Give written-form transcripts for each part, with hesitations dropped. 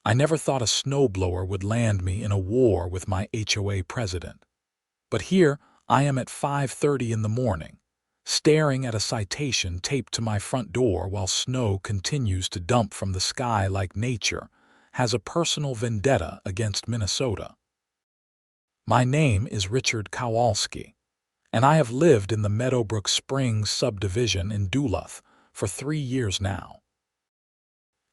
I never thought a snowblower would land me in a war with my HOA president. But here I am at 5:30 in the morning, staring at a citation taped to my front door while snow continues to dump from the sky like nature has a personal vendetta against Minnesota. My name is Richard Kowalski, and I have lived in the Meadowbrook Springs subdivision in Duluth for 3 years now.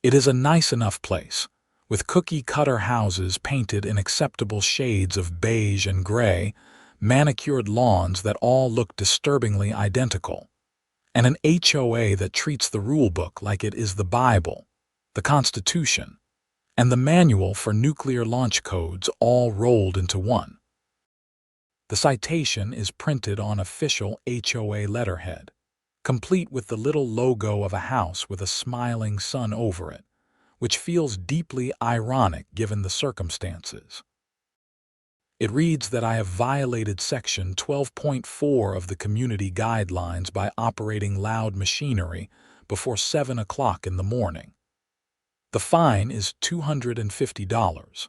It is a nice enough place, with cookie-cutter houses painted in acceptable shades of beige and gray, manicured lawns that all look disturbingly identical, and an HOA that treats the rulebook like it is the Bible, the Constitution, and the manual for nuclear launch codes all rolled into one. The citation is printed on official HOA letterhead, complete with the little logo of a house with a smiling sun over it, which feels deeply ironic given the circumstances. It reads that I have violated Section 12.4 of the community guidelines by operating loud machinery before 7 o'clock in the morning. The fine is $250.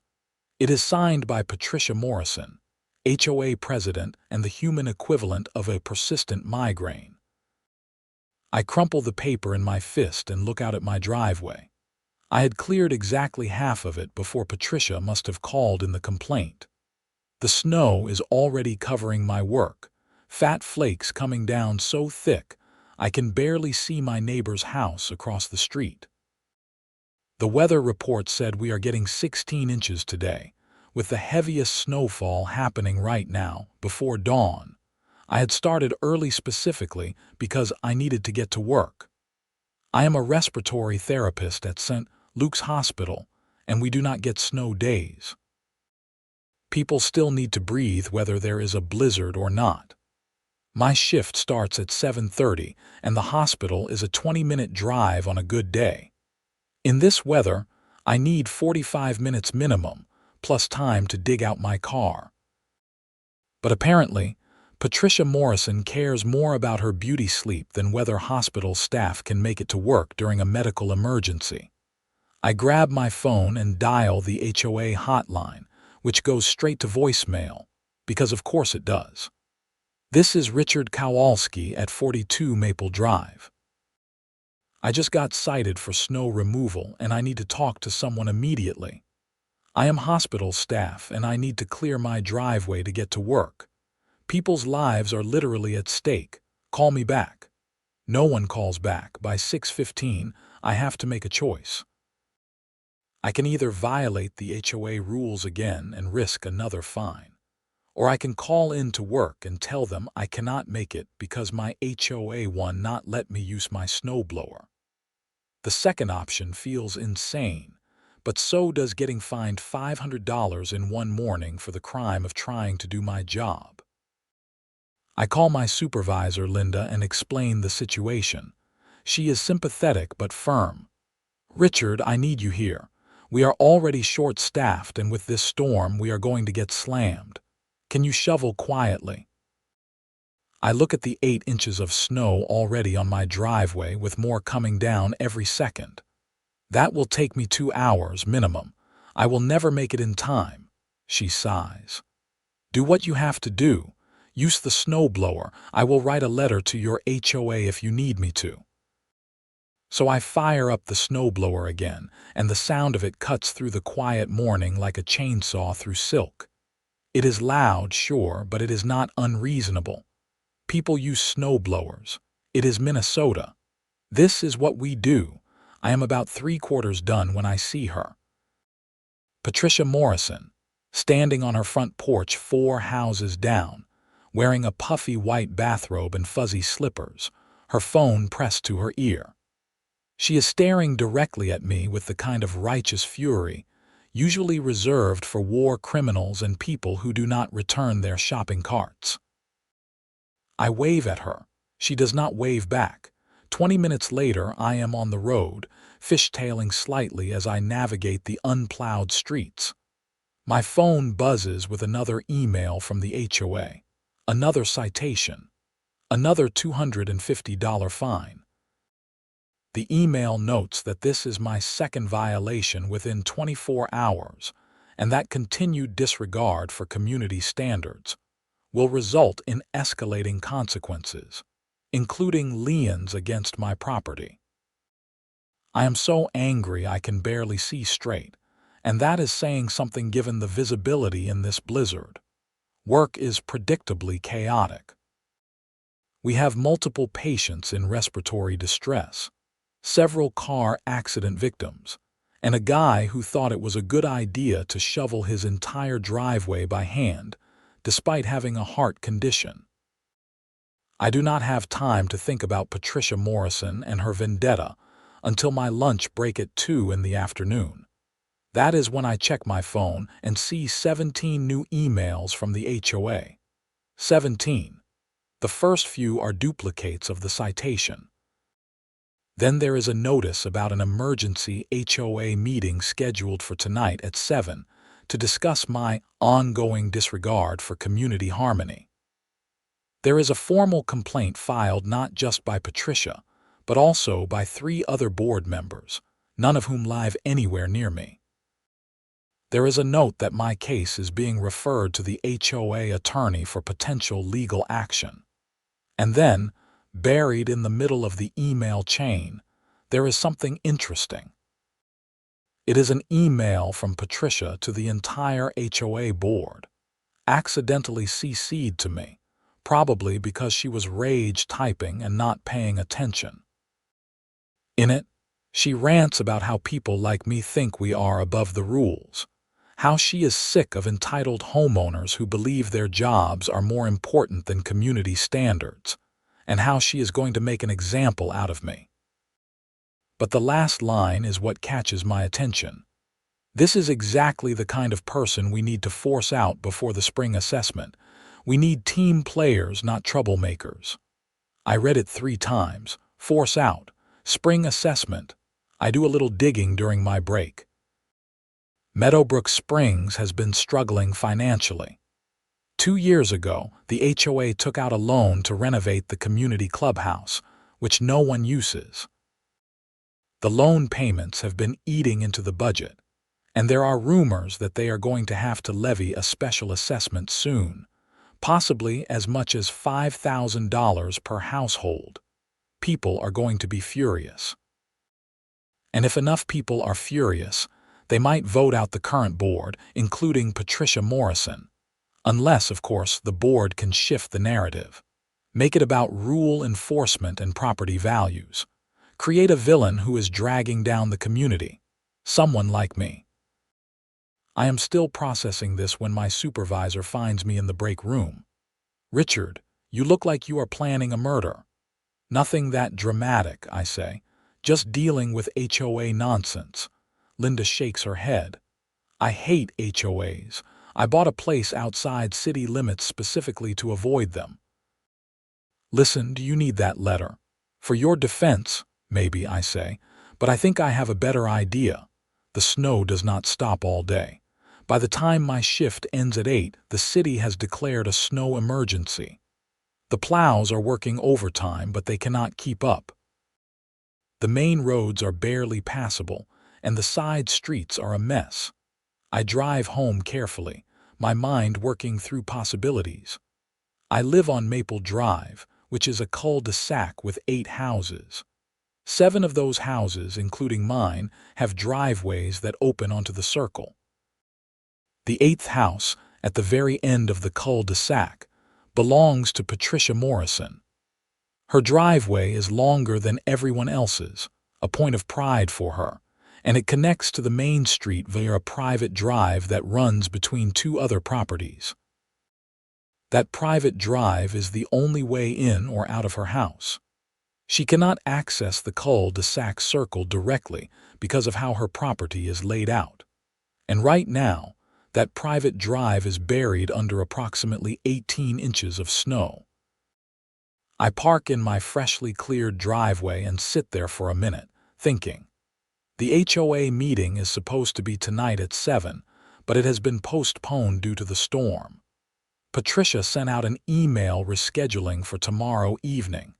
It is signed by Patricia Morrison, HOA president and the human equivalent of a persistent migraine. I crumple the paper in my fist and look out at my driveway. I had cleared exactly half of it before Patricia must have called in the complaint. The snow is already covering my work, fat flakes coming down so thick I can barely see my neighbor's house across the street. The weather report said we are getting 16 inches today, with the heaviest snowfall happening right now, before dawn. I had started early specifically because I needed to get to work. I am a respiratory therapist at St. Luke's Hospital, and we do not get snow days. People still need to breathe whether there is a blizzard or not. My shift starts at 7:30, and the hospital is a 20-minute drive on a good day. In this weather, I need 45 minutes minimum, plus time to dig out my car. But apparently, Patricia Morrison cares more about her beauty sleep than whether hospital staff can make it to work during a medical emergency. I grab my phone and dial the HOA hotline, which goes straight to voicemail, because of course it does. This is Richard Kowalski at 42 Maple Drive. I just got cited for snow removal and I need to talk to someone immediately. I am hospital staff and I need to clear my driveway to get to work. People's lives are literally at stake. Call me back. No one calls back. By 6:15, I have to make a choice. I can either violate the HOA rules again and risk another fine, or I can call in to work and tell them I cannot make it because my HOA will not let me use my snowblower. The second option feels insane, but so does getting fined $500 in one morning for the crime of trying to do my job. I call my supervisor, Linda, and explain the situation. She is sympathetic but firm. "Richard, I need you here. We are already short-staffed, and with this storm we are going to get slammed. Can you shovel quietly?" I look at the 8 inches of snow already on my driveway with more coming down every second. "That will take me 2 hours minimum. I will never make it in time," she sighs. "Do what you have to do. Use the snowblower. I will write a letter to your HOA if you need me to." So I fire up the snowblower again, and the sound of it cuts through the quiet morning like a chainsaw through silk. It is loud, sure, but it is not unreasonable. People use snowblowers. It is Minnesota. This is what we do. I am about 3/4 done when I see her. Patricia Morrison, standing on her front porch 4 houses down, wearing a puffy white bathrobe and fuzzy slippers, her phone pressed to her ear. She is staring directly at me with the kind of righteous fury usually reserved for war criminals and people who do not return their shopping carts. I wave at her. She does not wave back. 20 minutes later, I am on the road, fishtailing slightly as I navigate the unplowed streets. My phone buzzes with another email from the HOA, another citation, another $250 fine. The email notes that this is my second violation within 24 hours, and that continued disregard for community standards will result in escalating consequences, including liens against my property. I am so angry I can barely see straight, and that is saying something given the visibility in this blizzard. Work is predictably chaotic. We have multiple patients in respiratory distress, several car accident victims, and a guy who thought it was a good idea to shovel his entire driveway by hand, despite having a heart condition. I do not have time to think about Patricia Morrison and her vendetta until my lunch break at 2 in the afternoon. That is when I check my phone and see 17 new emails from the HOA. 17. The first few are duplicates of the citation. Then there is a notice about an emergency HOA meeting scheduled for tonight at 7 to discuss my ongoing disregard for community harmony. There is a formal complaint filed not just by Patricia, but also by 3 other board members, none of whom live anywhere near me. There is a note that my case is being referred to the HOA attorney for potential legal action. And then, buried in the middle of the email chain, there is something interesting. It is an email from Patricia to the entire HOA board, accidentally CC'd to me, probably because she was rage typing and not paying attention. In it, she rants about how people like me think we are above the rules, how she is sick of entitled homeowners who believe their jobs are more important than community standards, and how she is going to make an example out of me. But the last line is what catches my attention. This is exactly the kind of person we need to force out before the spring assessment. We need team players, not troublemakers. I read it 3 times. Force out. Spring assessment. I do a little digging during my break. Meadowbrook Springs has been struggling financially. 2 years ago, the HOA took out a loan to renovate the community clubhouse, which no one uses. The loan payments have been eating into the budget, and there are rumors that they are going to have to levy a special assessment soon, possibly as much as $5,000 per household. People are going to be furious. And if enough people are furious, they might vote out the current board, including Patricia Morrison. Unless, of course, the board can shift the narrative. Make it about rule enforcement and property values. Create a villain who is dragging down the community. Someone like me. I am still processing this when my supervisor finds me in the break room. "Richard, you look like you are planning a murder." "Nothing that dramatic," I say. "Just dealing with HOA nonsense." Linda shakes her head. "I hate HOAs. I bought a place outside city limits specifically to avoid them." "Listen, do you need that letter?" "For your defense, maybe," I say, "but I think I have a better idea. The snow does not stop all day. By the time my shift ends at 8, the city has declared a snow emergency. The plows are working overtime, but they cannot keep up. The main roads are barely passable, and the side streets are a mess." I drive home carefully, my mind working through possibilities. I live on Maple Drive, which is a cul-de-sac with 8 houses. 7 of those houses, including mine, have driveways that open onto the circle. The 8th house, at the very end of the cul-de-sac, belongs to Patricia Morrison. Her driveway is longer than everyone else's, a point of pride for her, and it connects to the main street via a private drive that runs between 2 other properties. That private drive is the only way in or out of her house. She cannot access the cul-de-sac circle directly because of how her property is laid out. And right now, that private drive is buried under approximately 18 inches of snow. I park in my freshly cleared driveway and sit there for a minute, thinking. The HOA meeting is supposed to be tonight at 7, but it has been postponed due to the storm. Patricia sent out an email rescheduling for tomorrow evening.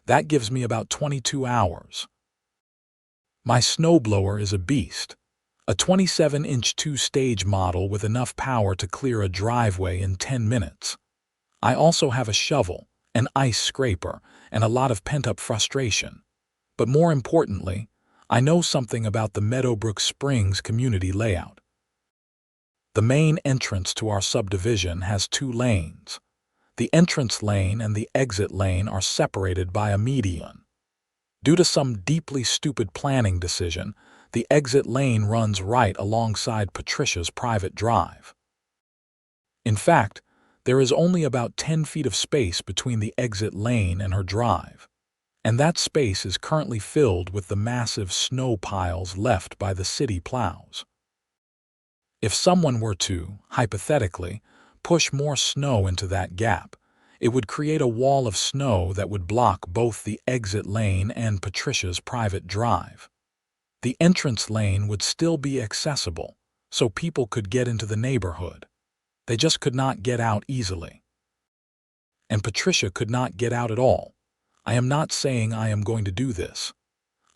That gives me about 22 hours. My snowblower is a beast, a 27-inch two-stage model with enough power to clear a driveway in 10 minutes. I also have a shovel, an ice scraper, and a lot of pent-up frustration. But more importantly, I know something about the Meadowbrook Springs community layout. The main entrance to our subdivision has 2 lanes. The entrance lane and the exit lane are separated by a median. Due to some deeply stupid planning decision, the exit lane runs right alongside Patricia's private drive. In fact, there is only about 10 feet of space between the exit lane and her drive, and that space is currently filled with the massive snow piles left by the city plows. If someone were to, hypothetically, push more snow into that gap, it would create a wall of snow that would block both the exit lane and Patricia's private drive. The entrance lane would still be accessible, so people could get into the neighborhood. They just could not get out easily. And Patricia could not get out at all. I am not saying I am going to do this.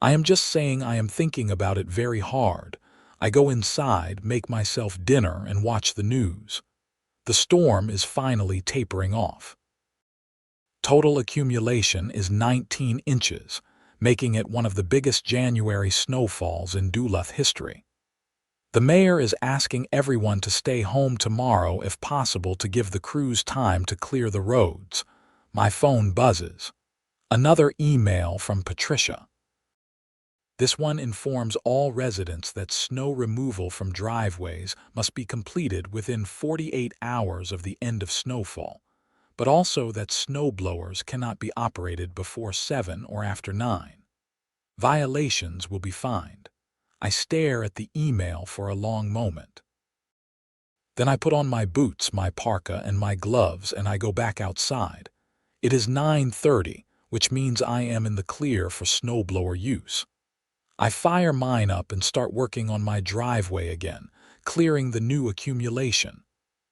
I am just saying I am thinking about it very hard. I go inside, make myself dinner, and watch the news. The storm is finally tapering off. Total accumulation is 19 inches, making it one of the biggest January snowfalls in Duluth history. The mayor is asking everyone to stay home tomorrow if possible to give the crews time to clear the roads. My phone buzzes. Another email from Patricia. This one informs all residents that snow removal from driveways must be completed within 48 hours of the end of snowfall, but also that snowblowers cannot be operated before 7 or after 9. Violations will be fined. I stare at the email for a long moment. Then I put on my boots, my parka, and my gloves, and I go back outside. It is 9:30, which means I am in the clear for snowblower use. I fire mine up and start working on my driveway again, clearing the new accumulation.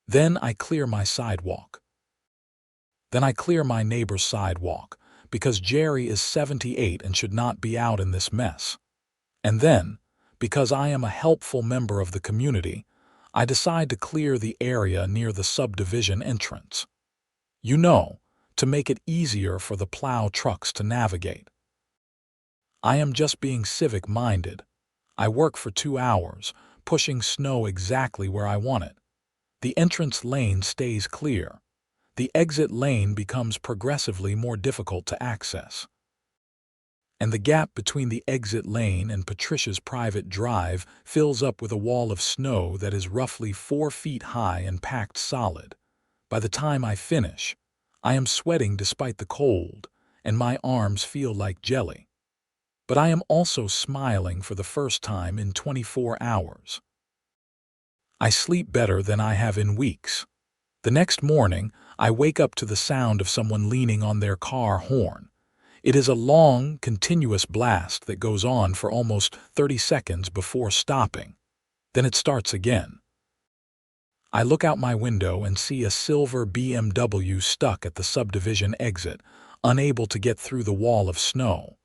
Then I clear my sidewalk. Then I clear my neighbor's sidewalk, because Jerry is 78 and should not be out in this mess. And then, because I am a helpful member of the community, I decide to clear the area near the subdivision entrance. You know, to make it easier for the plow trucks to navigate. I am just being civic-minded. I work for 2 hours, pushing snow exactly where I want it. The entrance lane stays clear. The exit lane becomes progressively more difficult to access. And the gap between the exit lane and Patricia's private drive fills up with a wall of snow that is roughly 4 feet high and packed solid. By the time I finish, I am sweating despite the cold, and my arms feel like jelly. But I am also smiling for the first time in 24 hours. I sleep better than I have in weeks. The next morning, I wake up to the sound of someone leaning on their car horn. It is a long, continuous blast that goes on for almost 30 seconds before stopping. Then it starts again. I look out my window and see a silver BMW stuck at the subdivision exit, unable to get through the wall of snow.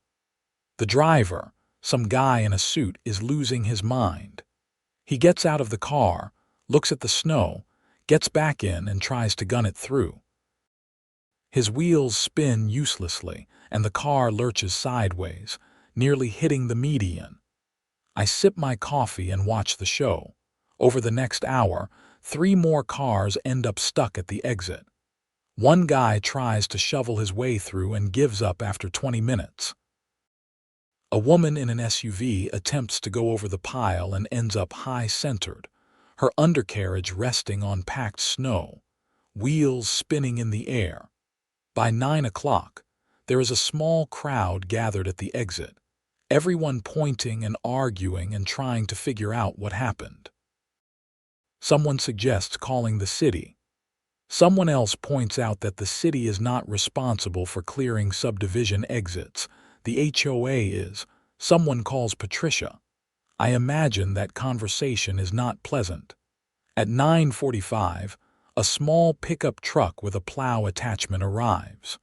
The driver, some guy in a suit, is losing his mind. He gets out of the car, looks at the snow, gets back in and tries to gun it through. His wheels spin uselessly, and the car lurches sideways, nearly hitting the median. I sip my coffee and watch the show. Over the next hour, 3 more cars end up stuck at the exit. One guy tries to shovel his way through and gives up after 20 minutes. A woman in an SUV attempts to go over the pile and ends up high-centered, her undercarriage resting on packed snow, wheels spinning in the air. By 9 o'clock, there is a small crowd gathered at the exit, everyone pointing and arguing and trying to figure out what happened. Someone suggests calling the city. Someone else points out that the city is not responsible for clearing subdivision exits. The HOA is. Someone calls Patricia. I imagine that conversation is not pleasant. At 9:45, a small pickup truck with a plow attachment arrives.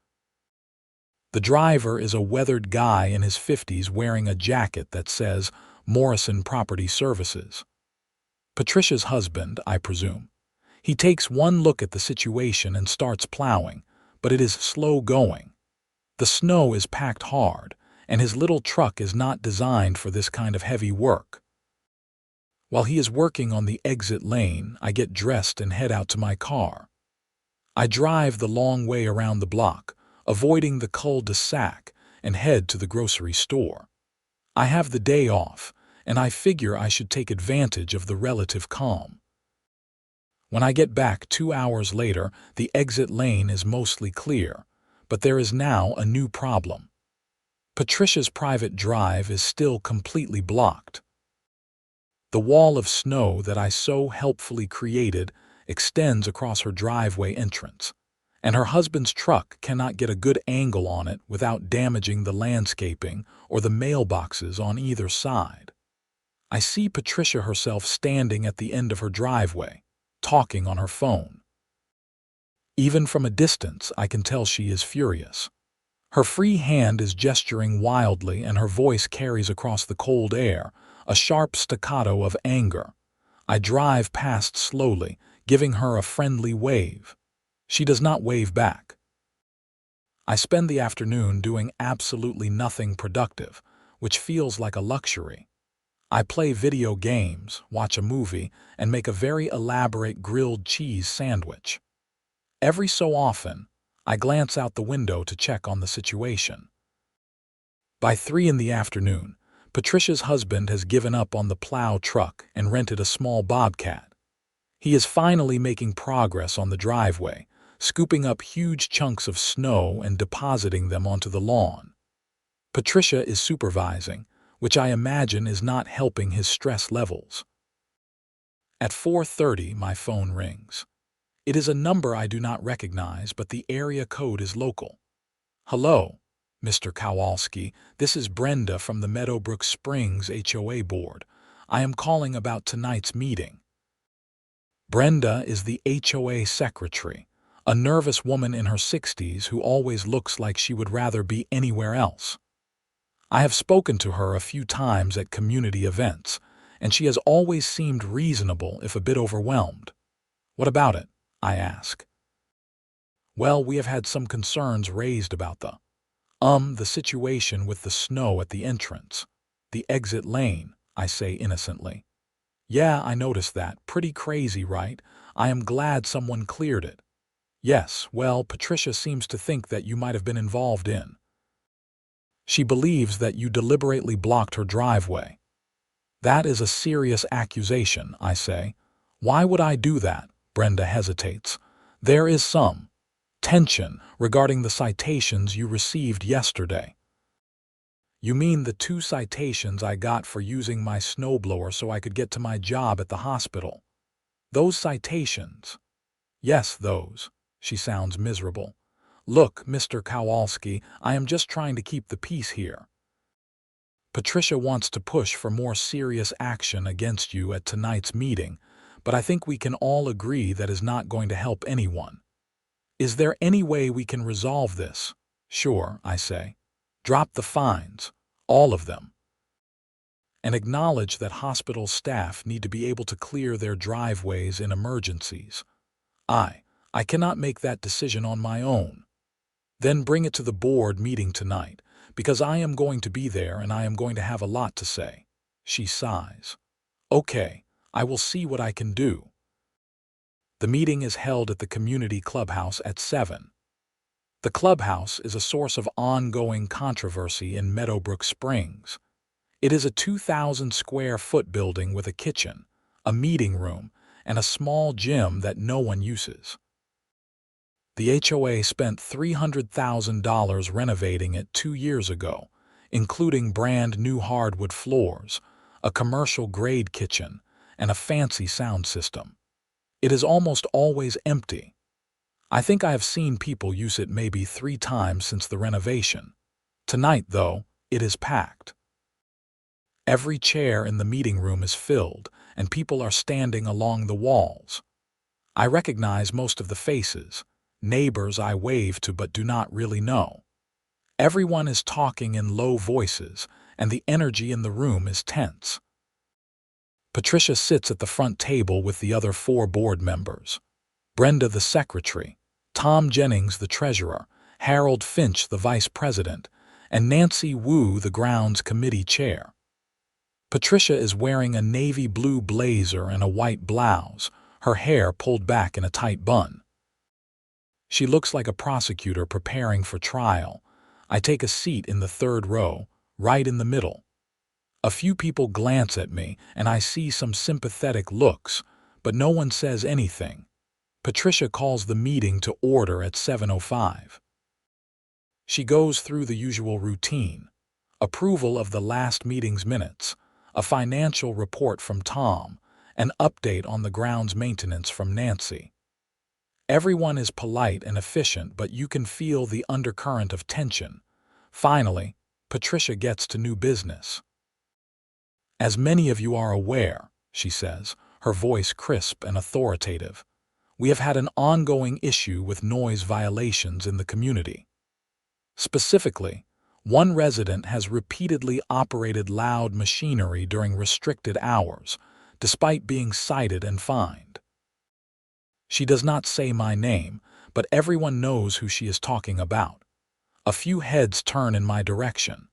The driver is a weathered guy in his 50s wearing a jacket that says Morrison Property Services. Patricia's husband, I presume. He takes one look at the situation and starts plowing, but it is slow going. The snow is packed hard, and his little truck is not designed for this kind of heavy work. While he is working on the exit lane, I get dressed and head out to my car. I drive the long way around the block, avoiding the cul-de-sac, and head to the grocery store. I have the day off, and I figure I should take advantage of the relative calm. When I get back 2 hours later, the exit lane is mostly clear, but there is now a new problem. Patricia's private drive is still completely blocked. The wall of snow that I so helpfully created extends across her driveway entrance, and her husband's truck cannot get a good angle on it without damaging the landscaping or the mailboxes on either side. I see Patricia herself standing at the end of her driveway, talking on her phone. Even from a distance, I can tell she is furious. Her free hand is gesturing wildly, and her voice carries across the cold air a sharp staccato of anger. I drive past slowly, giving her a friendly wave. She does not wave back. I spend the afternoon doing absolutely nothing productive, which feels like a luxury. I play video games, watch a movie, and make a very elaborate grilled cheese sandwich. Every so often, I glance out the window to check on the situation. By 3 in the afternoon, Patricia's husband has given up on the plow truck and rented a small bobcat. He is finally making progress on the driveway, scooping up huge chunks of snow and depositing them onto the lawn. Patricia is supervising, which I imagine is not helping his stress levels. At 4:30, my phone rings. It is a number I do not recognize, but the area code is local. "Hello, Mr. Kowalski. This is Brenda from the Meadowbrook Springs HOA board. I am calling about tonight's meeting." Brenda is the HOA secretary, a nervous woman in her 60s who always looks like she would rather be anywhere else. I have spoken to her a few times at community events, and she has always seemed reasonable if a bit overwhelmed. "What about it?" I ask. "Well, we have had some concerns raised about the situation with the snow at the entrance. The exit lane," I say innocently. "Yeah, I noticed that. Pretty crazy, right? I am glad someone cleared it." "Yes, well, Patricia seems to think that you might have been involved in. She believes that you deliberately blocked her driveway." "That is a serious accusation," I say. "Why would I do that?" Brenda hesitates. "There is some tension regarding the citations you received yesterday." "You mean the 2 citations I got for using my snowblower so I could get to my job at the hospital? Those citations?" "Yes, those." She sounds miserable. "Look, Mr. Kowalski, I am just trying to keep the peace here. Patricia wants to push for more serious action against you at tonight's meeting, but I think we can all agree that is not going to help anyone. Is there any way we can resolve this?" "Sure," I say. "Drop the fines, all of them. And acknowledge that hospital staff need to be able to clear their driveways in emergencies. I cannot make that decision on my own. Then bring it to the board meeting tonight, because I am going to be there and I am going to have a lot to say." She sighs. "Okay, I will see what I can do." The meeting is held at the community clubhouse at 7. The clubhouse is a source of ongoing controversy in Meadowbrook Springs. It is a 2,000-square-foot building with a kitchen, a meeting room, and a small gym that no one uses. The HOA spent $300,000 renovating it 2 years ago, including brand new hardwood floors, a commercial-grade kitchen, and a fancy sound system. It is almost always empty. I think I have seen people use it maybe 3 times since the renovation. Tonight, though, it is packed. Every chair in the meeting room is filled, and people are standing along the walls. I recognize most of the faces, neighbors I wave to but do not really know. Everyone is talking in low voices, and the energy in the room is tense. Patricia sits at the front table with the other 4 board members. Brenda, the secretary, Tom Jennings, the treasurer, Harold Finch, the vice president, and Nancy Wu, the grounds committee chair. Patricia is wearing a navy blue blazer and a white blouse, her hair pulled back in a tight bun. She looks like a prosecutor preparing for trial. I take a seat in the 3rd row, right in the middle. A few people glance at me, and I see some sympathetic looks, but no one says anything. Patricia calls the meeting to order at 7:05. She goes through the usual routine: approval of the last meeting's minutes, a financial report from Tom, an update on the grounds maintenance from Nancy. Everyone is polite and efficient, but you can feel the undercurrent of tension. Finally, Patricia gets to new business. "As many of you are aware," she says, her voice crisp and authoritative, "we have had an ongoing issue with noise violations in the community. Specifically, one resident has repeatedly operated loud machinery during restricted hours, despite being cited and fined." She does not say my name, but everyone knows who she is talking about. A few heads turn in my direction.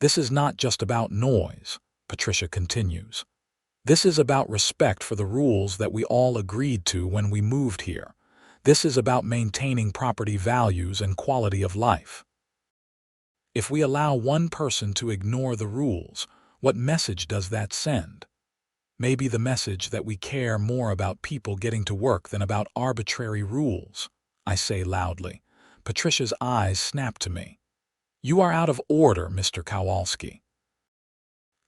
"This is not just about noise," Patricia continues. "This is about respect for the rules that we all agreed to when we moved here. This is about maintaining property values and quality of life. If we allow one person to ignore the rules, what message does that send? Maybe the message that we care more about people getting to work than about arbitrary rules," I say loudly. Patricia's eyes snap to me. "You are out of order, Mr. Kowalski."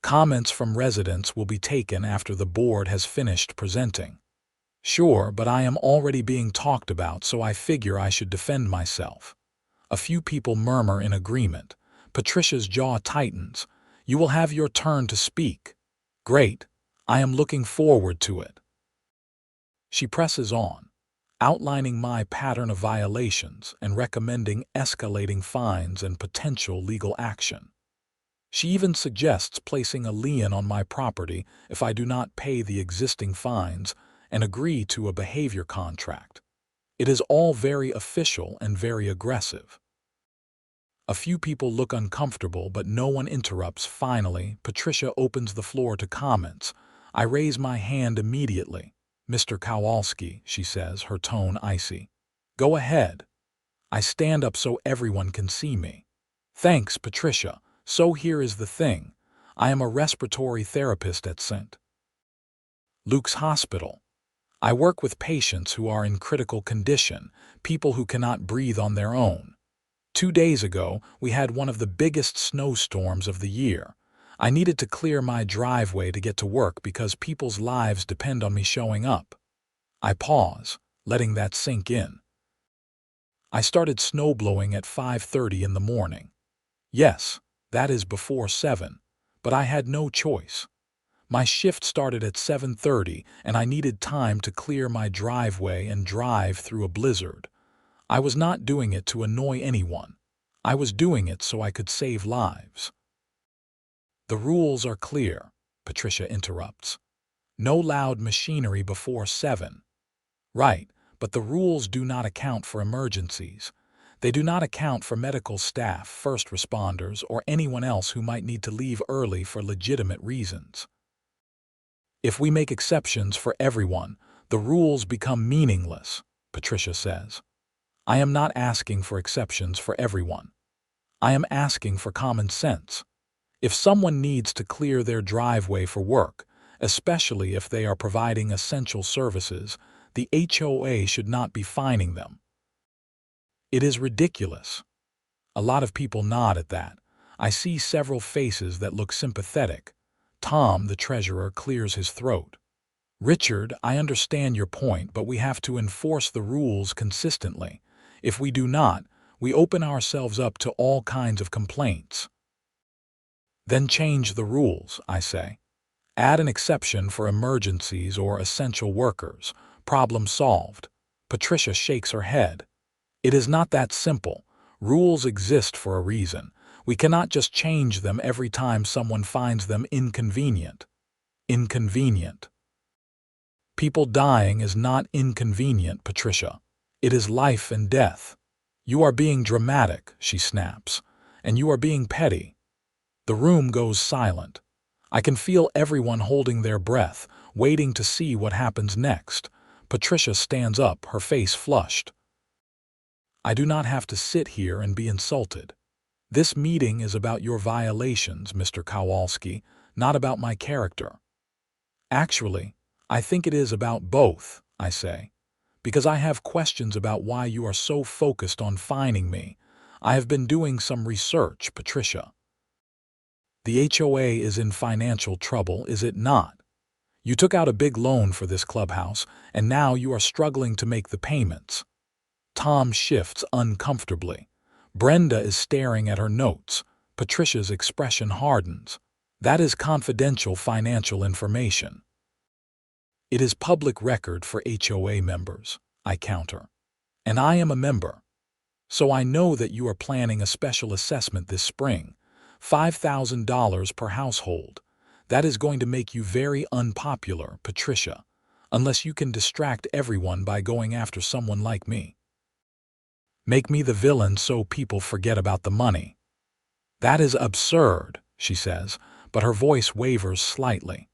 "Comments from residents will be taken after the board has finished presenting." "Sure, but I am already being talked about, so I figure I should defend myself." A few people murmur in agreement. Patricia's jaw tightens. "You will have your turn to speak." "Great. I am looking forward to it." She presses on, outlining my pattern of violations and recommending escalating fines and potential legal action. She even suggests placing a lien on my property if I do not pay the existing fines and agree to a behavior contract. It is all very official and very aggressive. A few people look uncomfortable, but no one interrupts. Finally, Patricia opens the floor to comments. I raise my hand immediately. "Mr. Kowalski," she says, her tone icy. "Go ahead." I stand up so everyone can see me. "Thanks, Patricia. So here is the thing. I am a respiratory therapist at St. Luke's Hospital. I work with patients who are in critical condition, people who cannot breathe on their own. 2 days ago, we had one of the biggest snowstorms of the year. I needed to clear my driveway to get to work because people's lives depend on me showing up." I pause, letting that sink in. "I started snowblowing at 5:30 in the morning. Yes, that is before 7, but I had no choice. My shift started at 7:30, and I needed time to clear my driveway and drive through a blizzard. I was not doing it to annoy anyone. I was doing it so I could save lives." "The rules are clear," Patricia interrupts. "No loud machinery before 7. "Right, but the rules do not account for emergencies. They do not account for medical staff, first responders, or anyone else who might need to leave early for legitimate reasons. If we make exceptions for everyone, the rules become meaningless," Patricia says. "I am not asking for exceptions for everyone. I am asking for common sense. If someone needs to clear their driveway for work, especially if they are providing essential services, the HOA should not be fining them." It is ridiculous. A lot of people nod at that. I see several faces that look sympathetic. Tom, the treasurer, clears his throat. "Richard, I understand your point, but we have to enforce the rules consistently. If we do not, we open ourselves up to all kinds of complaints." "Then change the rules," I say. "Add an exception for emergencies or essential workers. Problem solved." Patricia shakes her head. "It is not that simple. Rules exist for a reason. We cannot just change them every time someone finds them inconvenient. Inconvenient. People dying is not inconvenient, Patricia. It is life and death. You are being dramatic, she snaps, and you are being petty. The room goes silent. I can feel everyone holding their breath, waiting to see what happens next. Patricia stands up, her face flushed. I do not have to sit here and be insulted. This meeting is about your violations, Mr. Kowalski, not about my character. Actually, I think it is about both, I say, because I have questions about why you are so focused on fining me. I have been doing some research, Patricia. The HOA is in financial trouble, is it not? You took out a big loan for this clubhouse, and now you are struggling to make the payments. Tom shifts uncomfortably. Brenda is staring at her notes. Patricia's expression hardens. That is confidential financial information. It is public record for HOA members, I counter. And I am a member. So I know that you are planning a special assessment this spring. $5,000 per household. That is going to make you very unpopular, Patricia, unless you can distract everyone by going after someone like me. Make me the villain so people forget about the money. That is absurd, she says, but her voice wavers slightly.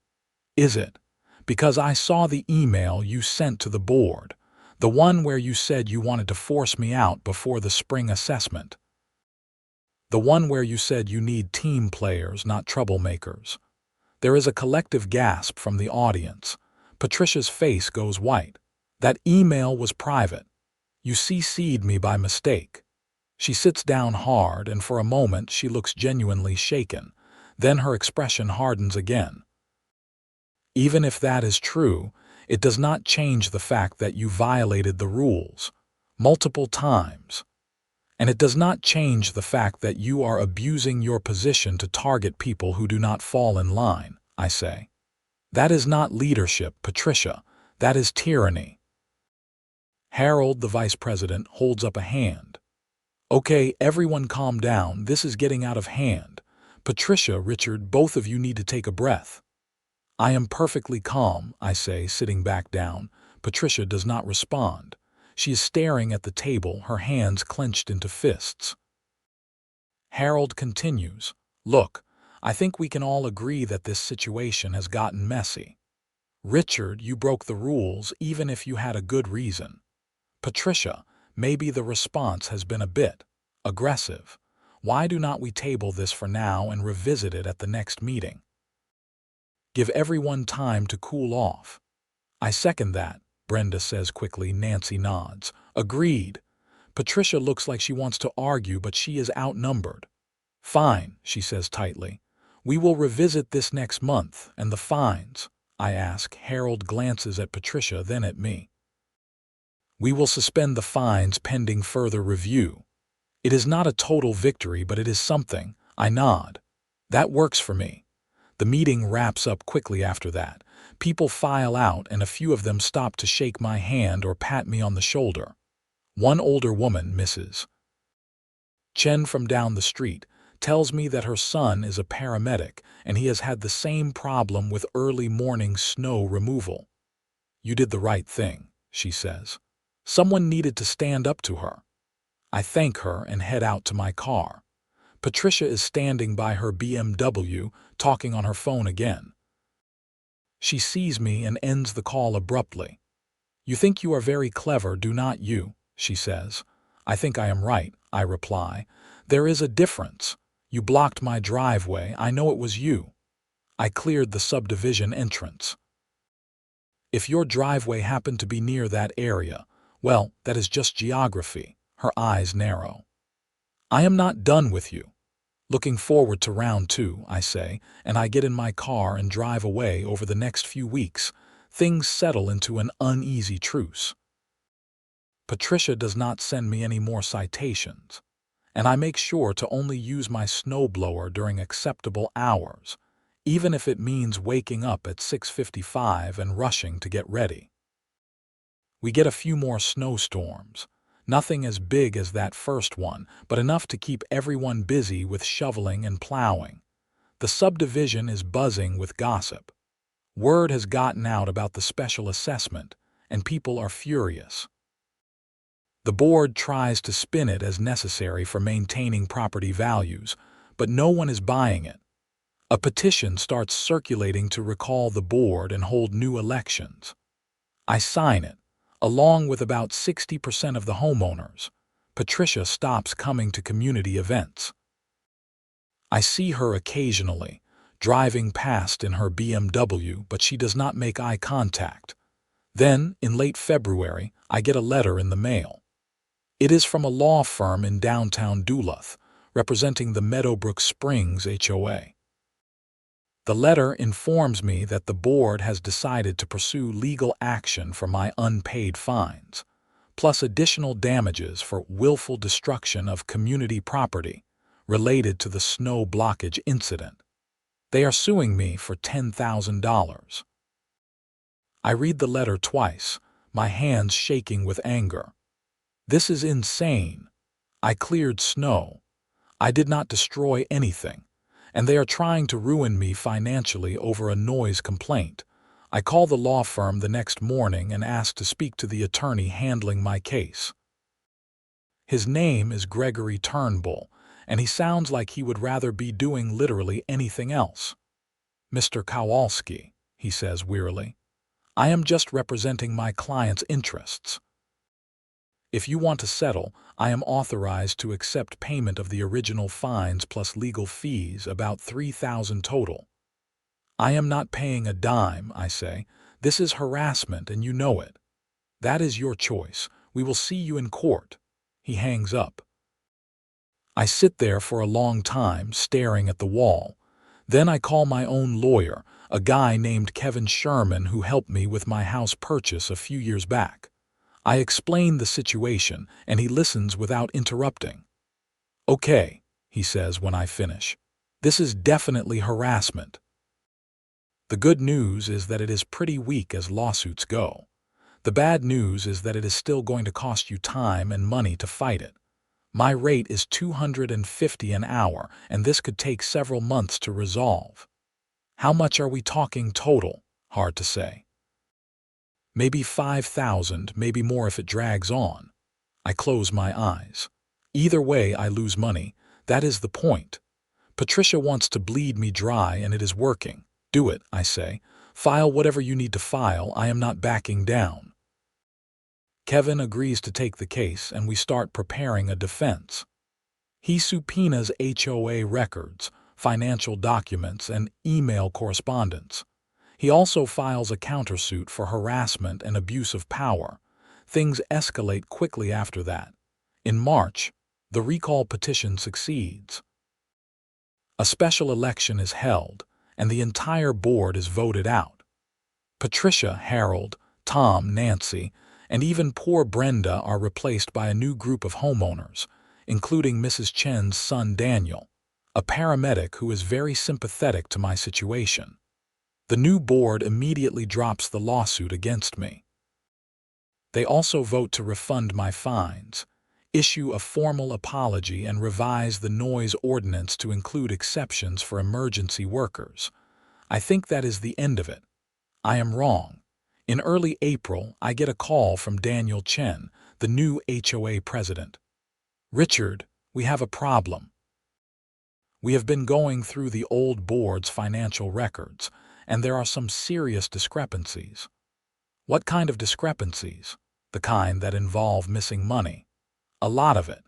Is it? Because I saw the email you sent to the board, the one where you said you wanted to force me out before the spring assessment. The one where you said you need team players, not troublemakers. There is a collective gasp from the audience. Patricia's face goes white. That email was private. You CC'd me by mistake. She sits down hard, and for a moment she looks genuinely shaken. Then her expression hardens again. Even if that is true, it does not change the fact that you violated the rules multiple times. And it does not change the fact that you are abusing your position to target people who do not fall in line, I say. That is not leadership, Patricia. That is tyranny. Harold, the vice president, holds up a hand. Okay, everyone calm down. This is getting out of hand. Patricia, Richard, both of you need to take a breath. I am perfectly calm, I say, sitting back down. Patricia does not respond. She is staring at the table, her hands clenched into fists. Harold continues, Look, I think we can all agree that this situation has gotten messy. Richard, you broke the rules even if you had a good reason. Patricia, maybe the response has been a bit aggressive. Why do not we table this for now and revisit it at the next meeting? Give everyone time to cool off. I second that, Brenda says quickly. Nancy nods. Agreed. Patricia looks like she wants to argue, but she is outnumbered. Fine, she says tightly. We will revisit this next month, and the fines, I ask. Harold glances at Patricia, then at me. We will suspend the fines pending further review. It is not a total victory, but it is something. I nod. That works for me. The meeting wraps up quickly after that. People file out, and a few of them stop to shake my hand or pat me on the shoulder. One older woman, Mrs. Chen from down the street, tells me that her son is a paramedic and he has had the same problem with early morning snow removal. You did the right thing, she says. Someone needed to stand up to her. I thank her and head out to my car. Patricia is standing by her BMW, talking on her phone again. She sees me and ends the call abruptly. You think you are very clever, do not you? She says. I think I am right, I reply. There is a difference. You blocked my driveway. I know it was you. I cleared the subdivision entrance. If your driveway happened to be near that area, well, that is just geography. Her eyes narrow. I am not done with you. Looking forward to round 2, I say, and I get in my car and drive away. Over the next few weeks. Things settle into an uneasy truce. Patricia does not send me any more citations, and I make sure to only use my snowblower during acceptable hours, even if it means waking up at 6:55 and rushing to get ready. We get a few more snowstorms. Nothing as big as that first one, but enough to keep everyone busy with shoveling and plowing. The subdivision is buzzing with gossip. Word has gotten out about the special assessment, and people are furious. The board tries to spin it as necessary for maintaining property values, but no one is buying it. A petition starts circulating to recall the board and hold new elections. I sign it, along with about 60% of the homeowners. Patricia stops coming to community events. I see her occasionally, driving past in her BMW, but she does not make eye contact. Then, in late February, I get a letter in the mail. It is from a law firm in downtown Duluth, representing the Meadowbrook Springs HOA. The letter informs me that the board has decided to pursue legal action for my unpaid fines, plus additional damages for willful destruction of community property related to the snow blockage incident. They are suing me for $10,000. I read the letter twice, my hands shaking with anger. This is insane. I cleared snow. I did not destroy anything, and they are trying to ruin me financially over a noise complaint. I call the law firm the next morning and ask to speak to the attorney handling my case. His name is Gregory Turnbull, and he sounds like he would rather be doing literally anything else. "Mr. Kowalski," he says wearily, "I am just representing my client's interests. If you want to settle, I am authorized to accept payment of the original fines plus legal fees, about $3,000 total." "I am not paying a dime," I say. "This is harassment and you know it. That is your choice. We will see you in court." He hangs up. I sit there for a long time, staring at the wall. Then I call my own lawyer, a guy named Kevin Sherman who helped me with my house purchase a few years back. I explain the situation, and he listens without interrupting. "Okay," he says when I finish. "This is definitely harassment." The good news is that it is pretty weak as lawsuits go. The bad news is that it is still going to cost you time and money to fight it. My rate is $250 an hour, and this could take several months to resolve. How much are we talking total? Hard to say. Maybe $5,000, maybe more if it drags on. I close my eyes. Either way, I lose money. That is the point. Patricia wants to bleed me dry, and it is working. "Do it," I say. "File whatever you need to file. I am not backing down." Kevin agrees to take the case, and we start preparing a defense. He subpoenas HOA records, financial documents, and email correspondence. He also files a countersuit for harassment and abuse of power. Things escalate quickly after that. In March, the recall petition succeeds. A special election is held, and the entire board is voted out. Patricia, Harold, Tom, Nancy, and even poor Brenda are replaced by a new group of homeowners, including Mrs. Chen's son Daniel, a paramedic who is very sympathetic to my situation. The new board immediately drops the lawsuit against me. They also vote to refund my fines, issue a formal apology, and revise the noise ordinance to include exceptions for emergency workers. I think that is the end of it. I am wrong. In early April, I get a call from Daniel Chen, the new HOA president. "Richard, we have a problem. We have been going through the old board's financial records, and there are some serious discrepancies." "What kind of discrepancies?" "The kind that involve missing money. A lot of it."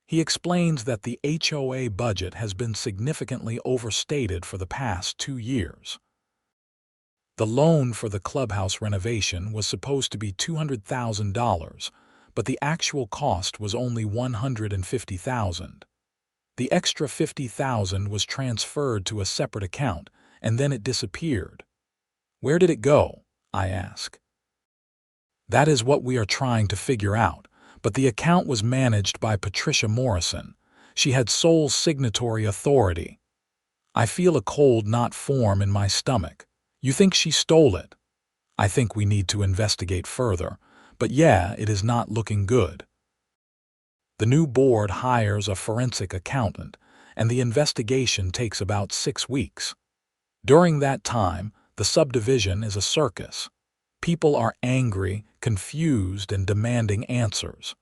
He explains that the HOA budget has been significantly overstated for the past 2 years. The loan for the clubhouse renovation was supposed to be $200,000, but the actual cost was only $150,000. The extra $50,000 was transferred to a separate account, and then it disappeared. "Where did it go?" I ask. "That is what we are trying to figure out, but the account was managed by Patricia Morrison. She had sole signatory authority." I feel a cold knot form in my stomach. "You think she stole it?" "I think we need to investigate further, but yeah, it is not looking good." The new board hires a forensic accountant, and the investigation takes about 6 weeks. During that time, the subdivision is a circus. People are angry, confused, and demanding answers.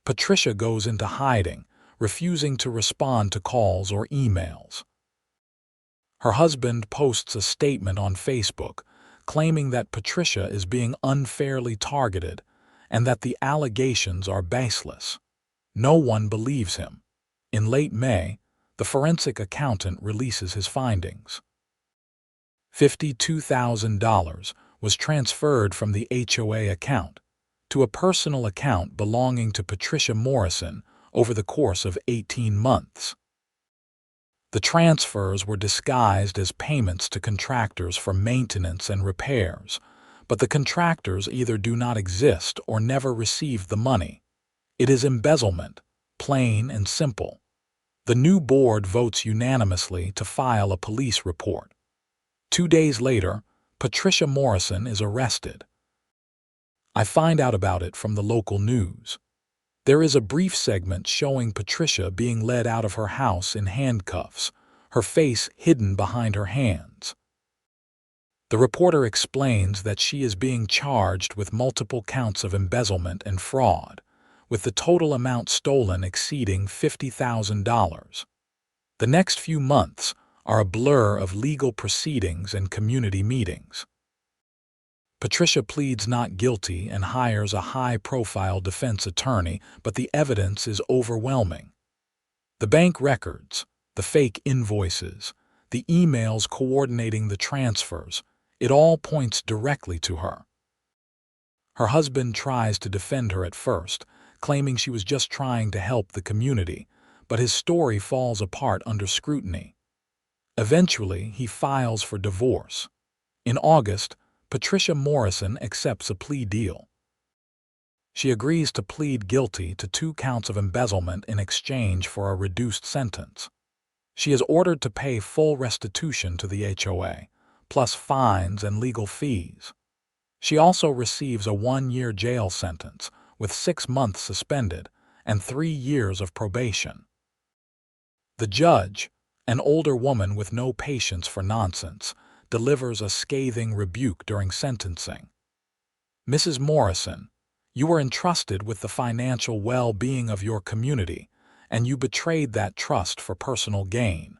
Patricia goes into hiding, refusing to respond to calls or emails. Her husband posts a statement on Facebook claiming that Patricia is being unfairly targeted and that the allegations are baseless. No one believes him. In late May, the forensic accountant releases his findings. $52,000 was transferred from the HOA account to a personal account belonging to Patricia Morrison over the course of 18 months. The transfers were disguised as payments to contractors for maintenance and repairs, but the contractors either do not exist or never received the money. It is embezzlement, plain and simple. The new board votes unanimously to file a police report. 2 days later, Patricia Morrison is arrested. I find out about it from the local news. There is a brief segment showing Patricia being led out of her house in handcuffs, her face hidden behind her hands. The reporter explains that she is being charged with multiple counts of embezzlement and fraud, with the total amount stolen exceeding $50,000. The next few months are a blur of legal proceedings and community meetings. Patricia pleads not guilty and hires a high-profile defense attorney, but the evidence is overwhelming. The bank records, the fake invoices, the emails coordinating the transfers, it all points directly to her. Her husband tries to defend her at first, claiming she was just trying to help the community, but his story falls apart under scrutiny. Eventually, he files for divorce. In August, Patricia Morrison accepts a plea deal. She agrees to plead guilty to 2 counts of embezzlement in exchange for a reduced sentence. She is ordered to pay full restitution to the HOA, plus fines and legal fees. She also receives a 1-year jail sentence, with 6 months suspended and 3 years of probation. The judge, an older woman with no patience for nonsense, delivers a scathing rebuke during sentencing. Mrs. Morrison, you were entrusted with the financial well-being of your community, and you betrayed that trust for personal gain.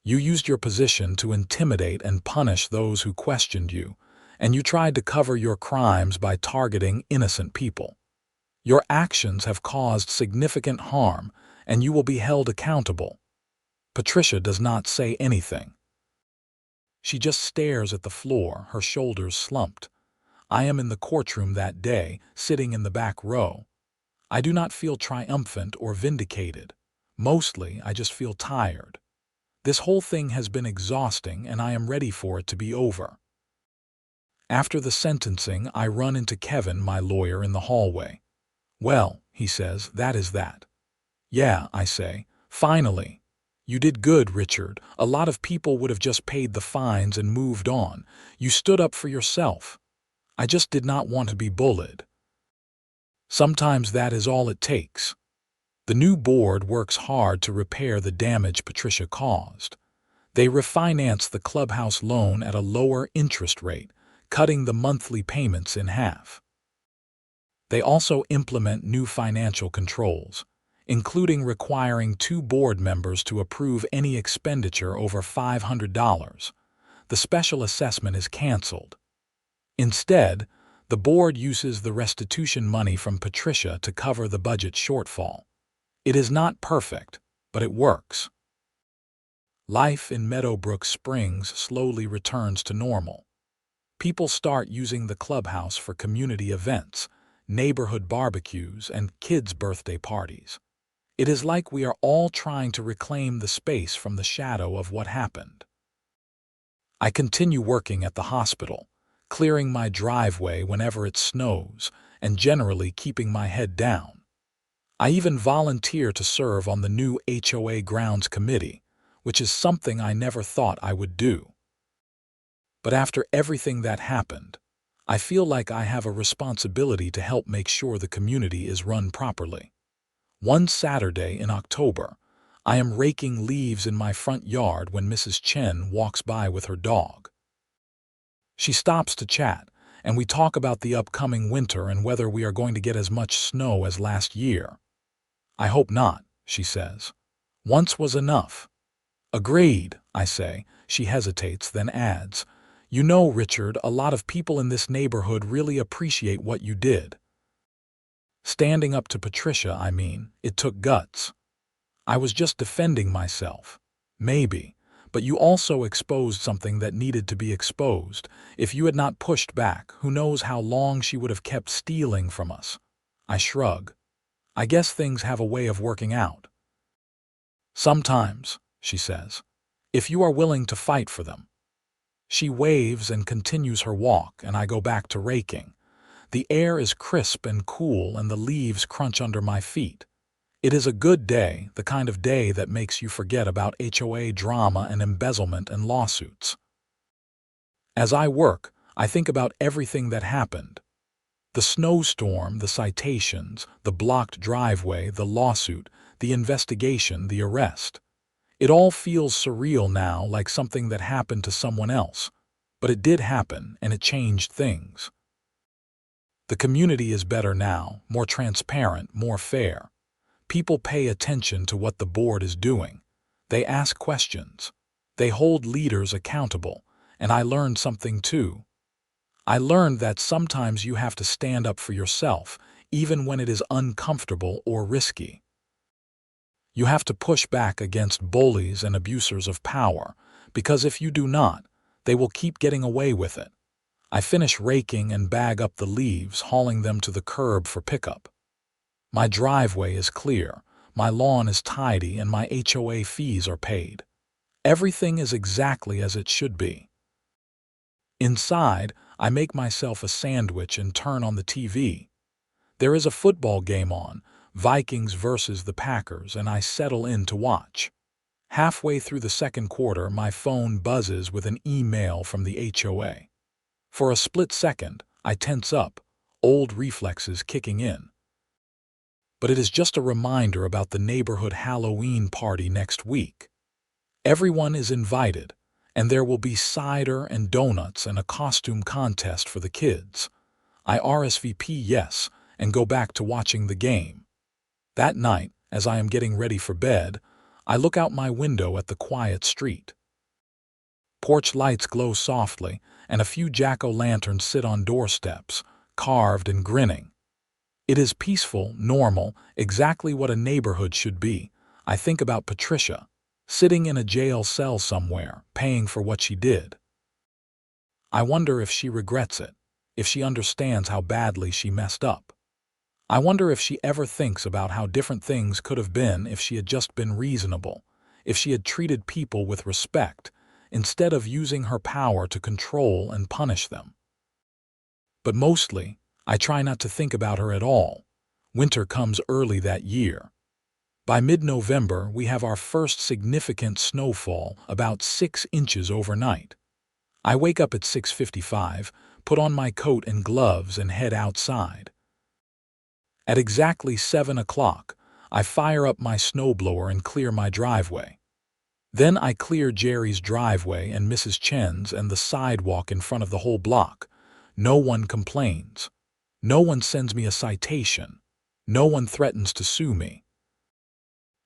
You used your position to intimidate and punish those who questioned you, and you tried to cover your crimes by targeting innocent people. Your actions have caused significant harm, and you will be held accountable. Patricia does not say anything. She just stares at the floor, her shoulders slumped. I am in the courtroom that day, sitting in the back row. I do not feel triumphant or vindicated. Mostly, I just feel tired. This whole thing has been exhausting, and I am ready for it to be over. After the sentencing, I run into Kevin, my lawyer, in the hallway. Well, he says, that is that. Yeah, I say, finally. You did good, Richard. A lot of people would have just paid the fines and moved on. You stood up for yourself. I just did not want to be bullied. Sometimes that is all it takes. The new board works hard to repair the damage Patricia caused. They refinance the clubhouse loan at a lower interest rate, cutting the monthly payments in half. They also implement new financial controls, including requiring 2 board members to approve any expenditure over $500. The special assessment is canceled. Instead, the board uses the restitution money from Patricia to cover the budget shortfall. It is not perfect, but it works. Life in Meadowbrook Springs slowly returns to normal. People start using the clubhouse for community events, neighborhood barbecues, and kids' birthday parties. It is like we are all trying to reclaim the space from the shadow of what happened. I continue working at the hospital, clearing my driveway whenever it snows, and generally keeping my head down. I even volunteer to serve on the new HOA grounds committee, which is something I never thought I would do. But after everything that happened, I feel like I have a responsibility to help make sure the community is run properly. One Saturday in October, I am raking leaves in my front yard when Mrs. Chen walks by with her dog. She stops to chat, and we talk about the upcoming winter and whether we are going to get as much snow as last year. "I hope not," she says. "Once was enough." "Agreed," I say. She hesitates, then adds, "You know, Richard, a lot of people in this neighborhood really appreciate what you did." Standing up to Patricia, I mean, it took guts. I was just defending myself. Maybe. But you also exposed something that needed to be exposed. If you had not pushed back, who knows how long she would have kept stealing from us. I shrug. I guess things have a way of working out. "Sometimes," she says, "if you are willing to fight for them." She waves and continues her walk, and I go back to raking. The air is crisp and cool, and the leaves crunch under my feet. It is a good day, the kind of day that makes you forget about HOA drama and embezzlement and lawsuits. As I work, I think about everything that happened. The snowstorm, the citations, the blocked driveway, the lawsuit, the investigation, the arrest. It all feels surreal now, like something that happened to someone else. But it did happen, and it changed things. The community is better now, more transparent, more fair. People pay attention to what the board is doing. They ask questions. They hold leaders accountable. And I learned something too. I learned that sometimes you have to stand up for yourself, even when it is uncomfortable or risky. You have to push back against bullies and abusers of power, because if you do not, they will keep getting away with it. I finish raking and bag up the leaves, hauling them to the curb for pickup. My driveway is clear, my lawn is tidy, and my HOA fees are paid. Everything is exactly as it should be. Inside, I make myself a sandwich and turn on the TV. There is a football game on, Vikings versus the Packers, and I settle in to watch. Halfway through the second quarter, my phone buzzes with an email from the HOA. For a split second, I tense up, old reflexes kicking in. But it is just a reminder about the neighborhood Halloween party next week. Everyone is invited, and there will be cider and donuts and a costume contest for the kids. I RSVP yes, and go back to watching the game. That night, as I am getting ready for bed, I look out my window at the quiet street. Porch lights glow softly, and a few jack-o'-lanterns sit on doorsteps, carved and grinning. It is peaceful, normal, exactly what a neighborhood should be. I think about Patricia, sitting in a jail cell somewhere, paying for what she did. I wonder if she regrets it, if she understands how badly she messed up. I wonder if she ever thinks about how different things could have been if she had just been reasonable, if she had treated people with respect, instead of using her power to control and punish them. But mostly, I try not to think about her at all. Winter comes early that year. By mid-November, we have our first significant snowfall, about 6 inches overnight. I wake up at 6:55, put on my coat and gloves, and head outside. At exactly 7 o'clock, I fire up my snowblower and clear my driveway. Then I clear Jerry's driveway and Mrs. Chen's and the sidewalk in front of the whole block. No one complains. No one sends me a citation. No one threatens to sue me.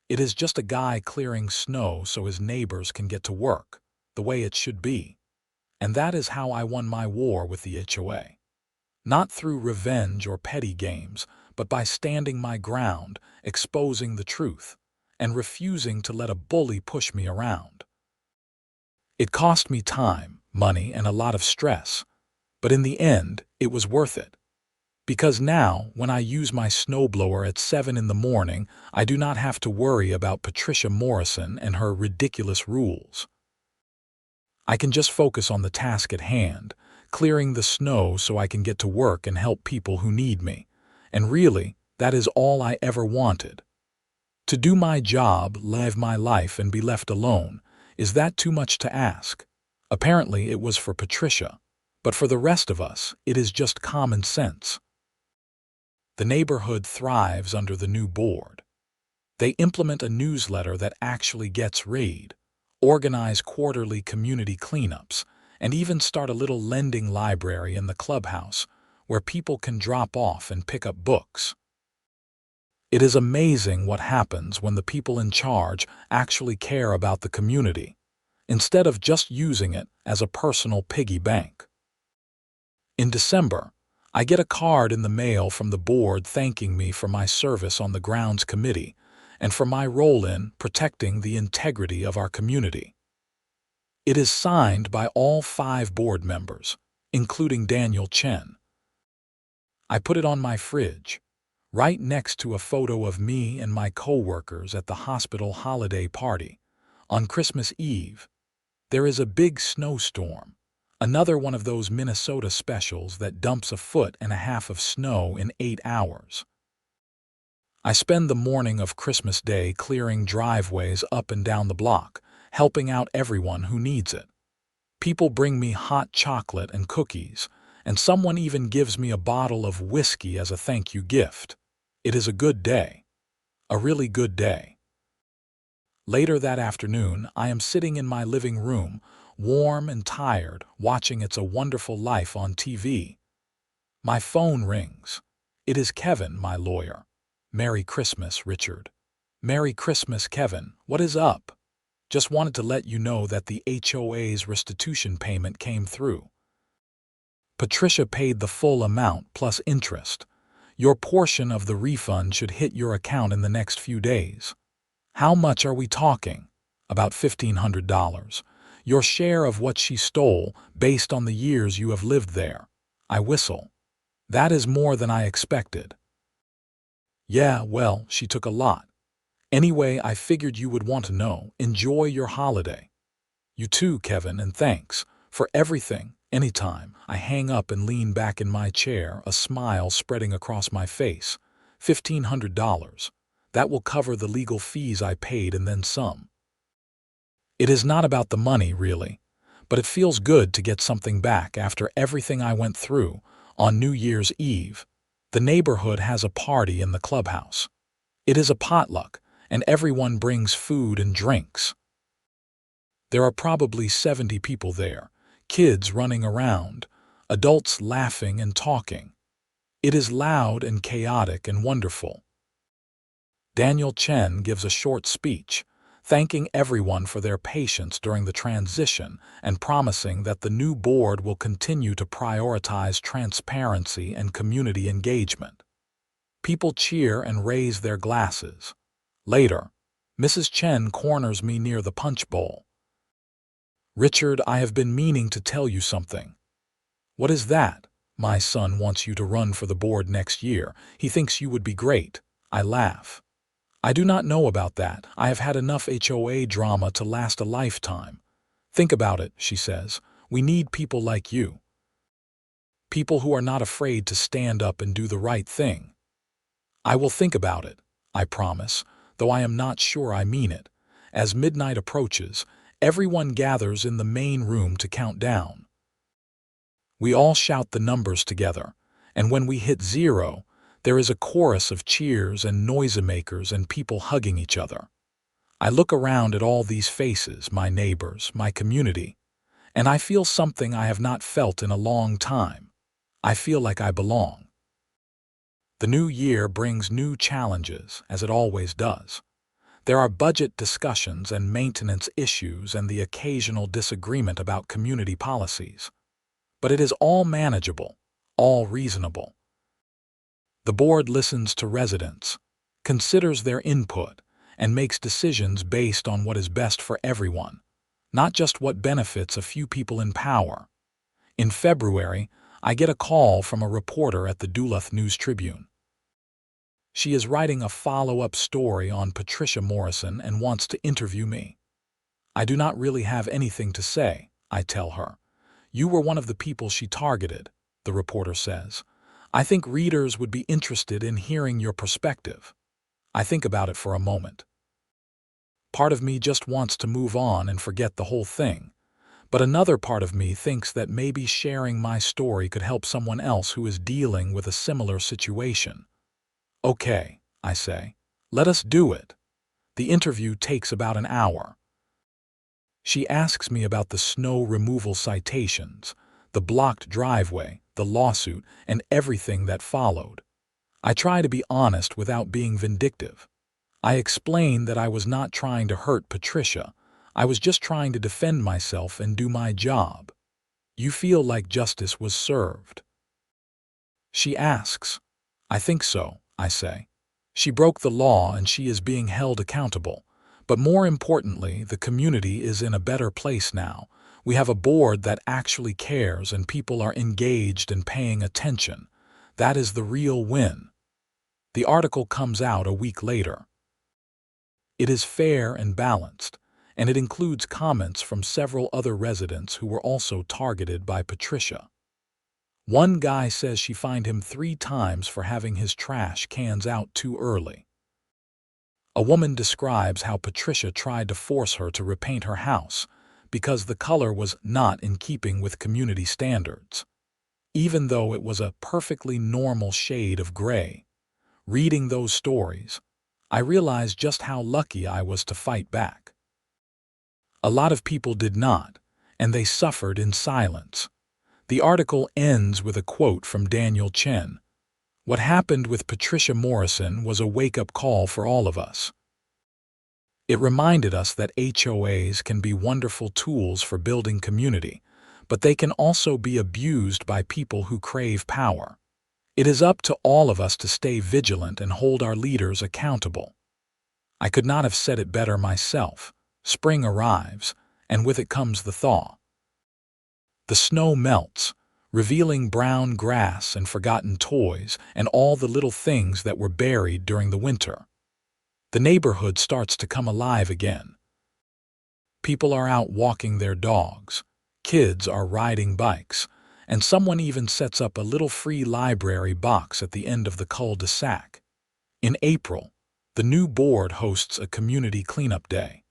It is just a guy clearing snow so his neighbors can get to work, the way it should be. And that is how I won my war with the HOA. Not through revenge or petty games, but by standing my ground, exposing the truth, and refusing to let a bully push me around. It cost me time, money, and a lot of stress, but in the end, it was worth it. Because now, when I use my snowblower at 7 in the morning, I do not have to worry about Patricia Morrison and her ridiculous rules. I can just focus on the task at hand, clearing the snow so I can get to work and help people who need me. And really, that is all I ever wanted. To do my job, live my life, and be left alone, is that too much to ask? Apparently it was for Patricia, but for the rest of us, it is just common sense. The neighborhood thrives under the new board. They implement a newsletter that actually gets read, organize quarterly community cleanups, and even start a little lending library in the clubhouse where people can drop off and pick up books. It is amazing what happens when the people in charge actually care about the community, instead of just using it as a personal piggy bank. In December, I get a card in the mail from the board thanking me for my service on the grounds committee and for my role in protecting the integrity of our community. It is signed by all 5 board members, including Daniel Chen. I put it on my fridge, right next to a photo of me and my co-workers at the hospital holiday party. On Christmas Eve, there is a big snowstorm, another one of those Minnesota specials that dumps 1.5 feet of snow in 8 hours. I spend the morning of Christmas Day clearing driveways up and down the block, helping out everyone who needs it. People bring me hot chocolate and cookies, and someone even gives me a bottle of whiskey as a thank you gift. It is a good day. A really good day. Later that afternoon, I am sitting in my living room, warm and tired, watching It's a Wonderful Life on TV. My phone rings. It is Kevin, my lawyer. Merry Christmas, Richard. Merry Christmas, Kevin. What is up? Just wanted to let you know that the HOA's restitution payment came through. Patricia paid the full amount plus interest. Your portion of the refund should hit your account in the next few days. How much are we talking? About $1,500. Your share of what she stole based on the years you have lived there. I whistle. That is more than I expected. Yeah, well, she took a lot. Anyway, I figured you would want to know. Enjoy your holiday. You too, Kevin, and thanks for everything. Anytime. I hang up and lean back in my chair, a smile spreading across my face. $1,500. That will cover the legal fees I paid and then some. It is not about the money, really, but it feels good to get something back after everything I went through. On New Year's Eve, the neighborhood has a party in the clubhouse. It is a potluck, and everyone brings food and drinks. There are probably 70 people there, kids running around, adults laughing and talking. It is loud and chaotic and wonderful. Daniel Chen gives a short speech, thanking everyone for their patience during the transition and promising that the new board will continue to prioritize transparency and community engagement. People cheer and raise their glasses. Later, Mrs. Chen corners me near the punch bowl. Richard, I have been meaning to tell you something. What is that? My son wants you to run for the board next year. He thinks you would be great. I laugh. I do not know about that. I have had enough HOA drama to last a lifetime. Think about it, she says. We need people like you. People who are not afraid to stand up and do the right thing. I will think about it, I promise, though I am not sure I mean it. As midnight approaches, everyone gathers in the main room to count down. We all shout the numbers together, and when we hit 0, there is a chorus of cheers and noisemakers and people hugging each other. I look around at all these faces, my neighbors, my community, and I feel something I have not felt in a long time. I feel like I belong. The new year brings new challenges, as it always does. There are budget discussions and maintenance issues and the occasional disagreement about community policies. But it is all manageable, all reasonable. The board listens to residents, considers their input, and makes decisions based on what is best for everyone, not just what benefits a few people in power. In February, I get a call from a reporter at the Duluth News-Tribune. She is writing a follow-up story on Patricia Morrison and wants to interview me. I do not really have anything to say, I tell her. You were one of the people she targeted, the reporter says. I think readers would be interested in hearing your perspective. I think about it for a moment. Part of me just wants to move on and forget the whole thing, but another part of me thinks that maybe sharing my story could help someone else who is dealing with a similar situation. Okay, I say, let us do it. The interview takes about an hour. She asks me about the snow removal citations, the blocked driveway, the lawsuit, and everything that followed. I try to be honest without being vindictive. I explain that I was not trying to hurt Patricia. I was just trying to defend myself and do my job. You feel like justice was served? She asks. I think so, I say. She broke the law and she is being held accountable. But more importantly, the community is in a better place now. We have a board that actually cares and people are engaged and paying attention. That is the real win. The article comes out a week later. It is fair and balanced, and it includes comments from several other residents who were also targeted by Patricia. One guy says she fined him 3 times for having his trash cans out too early. A woman describes how Patricia tried to force her to repaint her house because the color was not in keeping with community standards, even though it was a perfectly normal shade of gray. Reading those stories, I realized just how lucky I was to fight back. A lot of people did not, and they suffered in silence. The article ends with a quote from Daniel Chen. What happened with Patricia Morrison was a wake-up call for all of us. It reminded us that HOAs can be wonderful tools for building community, but they can also be abused by people who crave power. It is up to all of us to stay vigilant and hold our leaders accountable. I could not have said it better myself. Spring arrives, and with it comes the thaw. The snow melts, revealing brown grass and forgotten toys and all the little things that were buried during the winter. The neighborhood starts to come alive again. People are out walking their dogs, kids are riding bikes, and someone even sets up a little free library box at the end of the cul-de-sac. In April, the new board hosts a community cleanup day.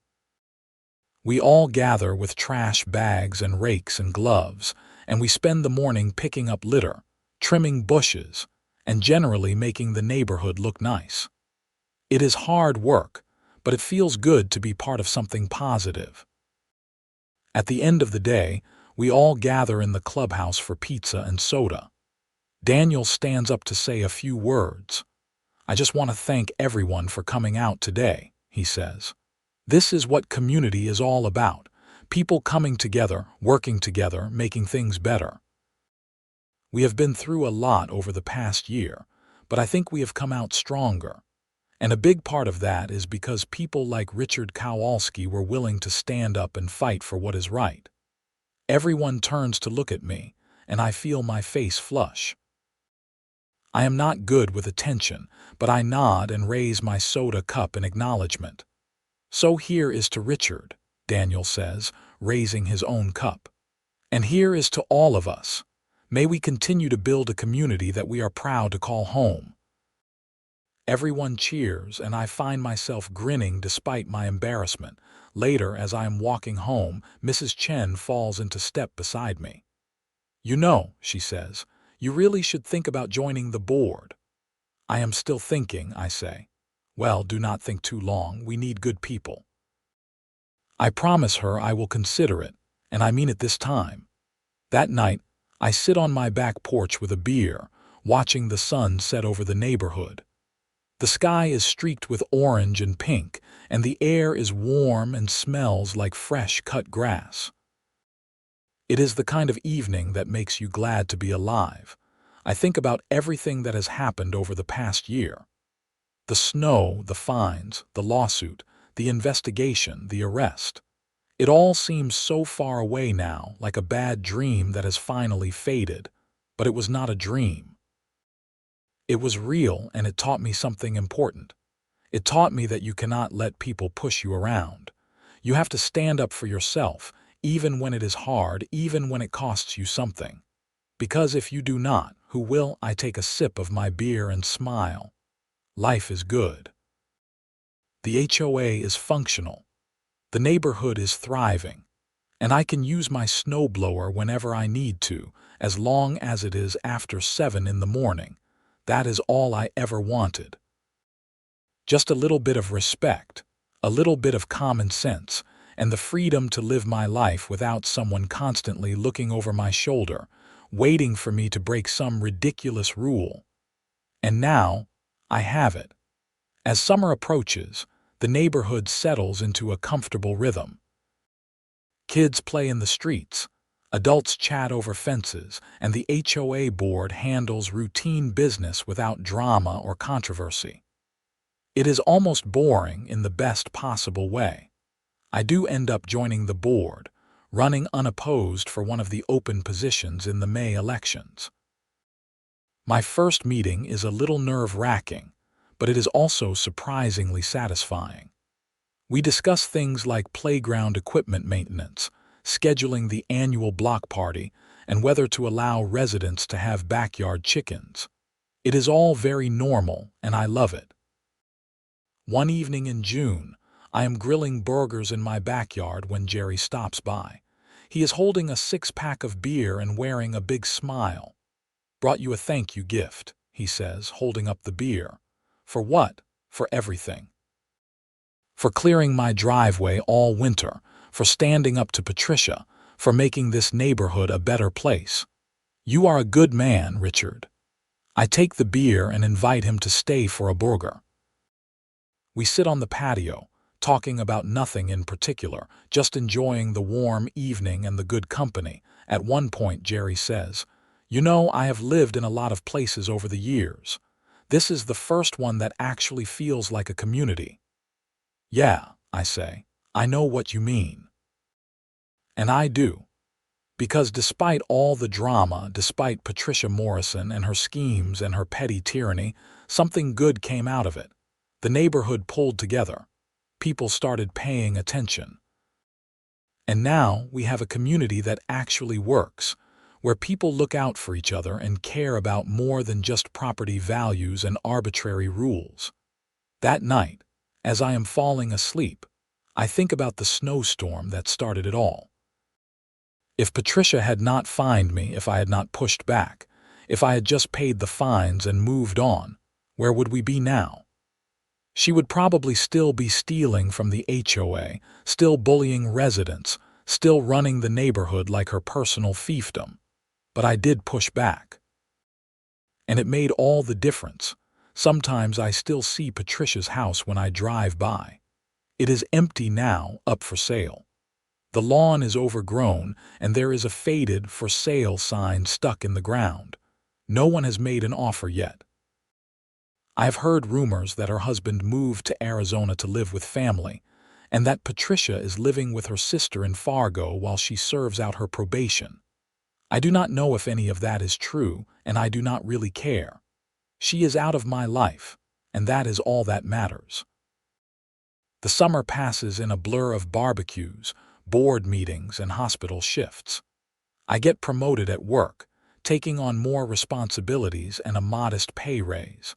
We all gather with trash bags and rakes and gloves, and we spend the morning picking up litter, trimming bushes, and generally making the neighborhood look nice. It is hard work, but it feels good to be part of something positive. At the end of the day, we all gather in the clubhouse for pizza and soda. Daniel stands up to say a few words. I just want to thank everyone for coming out today, he says. This is what community is all about. People coming together, working together, making things better. We have been through a lot over the past year, but I think we have come out stronger. And a big part of that is because people like Richard Kowalski were willing to stand up and fight for what is right. Everyone turns to look at me, and I feel my face flush. I am not good with attention, but I nod and raise my soda cup in acknowledgement. So here is to Richard, Daniel says, raising his own cup. And here is to all of us. May we continue to build a community that we are proud to call home. Everyone cheers, and I find myself grinning despite my embarrassment. Later, as I am walking home, Mrs. Chen falls into step beside me. You know, she says, you really should think about joining the board. I am still thinking, I say. Well, do not think too long. We need good people. I promise her I will consider it, and I mean it this time. That night, I sit on my back porch with a beer, watching the sun set over the neighborhood. The sky is streaked with orange and pink, and the air is warm and smells like fresh cut grass. It is the kind of evening that makes you glad to be alive. I think about everything that has happened over the past year. The snow, the fines, the lawsuit, the investigation, the arrest. It all seems so far away now, like a bad dream that has finally faded. But it was not a dream. It was real, and it taught me something important. It taught me that you cannot let people push you around. You have to stand up for yourself, even when it is hard, even when it costs you something. Because if you do not, who will? I take a sip of my beer and smile. Life is good. The HOA is functional. The neighborhood is thriving. And I can use my snowblower whenever I need to, as long as it is after 7 in the morning. That is all I ever wanted. Just a little bit of respect, a little bit of common sense, and the freedom to live my life without someone constantly looking over my shoulder, waiting for me to break some ridiculous rule. And now, I have it. As summer approaches, the neighborhood settles into a comfortable rhythm. Kids play in the streets, adults chat over fences, and the HOA board handles routine business without drama or controversy. It is almost boring in the best possible way. I do end up joining the board, running unopposed for one of the open positions in the May elections. My first meeting is a little nerve-wracking, but it is also surprisingly satisfying. We discuss things like playground equipment maintenance, scheduling the annual block party, and whether to allow residents to have backyard chickens. It is all very normal, and I love it. One evening in June, I am grilling burgers in my backyard when Jerry stops by. He is holding a 6-pack of beer and wearing a big smile. "Brought you a thank you gift," he says, holding up the beer. "For what?" "For everything. For clearing my driveway all winter, for standing up to Patricia, for making this neighborhood a better place. You are a good man, Richard." I take the beer and invite him to stay for a burger. We sit on the patio, talking about nothing in particular, just enjoying the warm evening and the good company. At one point, Jerry says, "You know, I have lived in a lot of places over the years. This is the first one that actually feels like a community." "Yeah," I say, "I know what you mean." And I do. Because despite all the drama, despite Patricia Morrison and her schemes and her petty tyranny, something good came out of it. The neighborhood pulled together. People started paying attention. And now we have a community that actually works, where people look out for each other and care about more than just property values and arbitrary rules. That night, as I am falling asleep, I think about the snowstorm that started it all. If Patricia had not fined me, if I had not pushed back, if I had just paid the fines and moved on, where would we be now? She would probably still be stealing from the HOA, still bullying residents, still running the neighborhood like her personal fiefdom. But I did push back. And it made all the difference. Sometimes I still see Patricia's house when I drive by. It is empty now, up for sale. The lawn is overgrown, and there is a faded "for sale" sign stuck in the ground. No one has made an offer yet. I have heard rumors that her husband moved to Arizona to live with family, and that Patricia is living with her sister in Fargo while she serves out her probation. I do not know if any of that is true, and I do not really care. She is out of my life, and that is all that matters. The summer passes in a blur of barbecues, board meetings, and hospital shifts. I get promoted at work, taking on more responsibilities and a modest pay raise.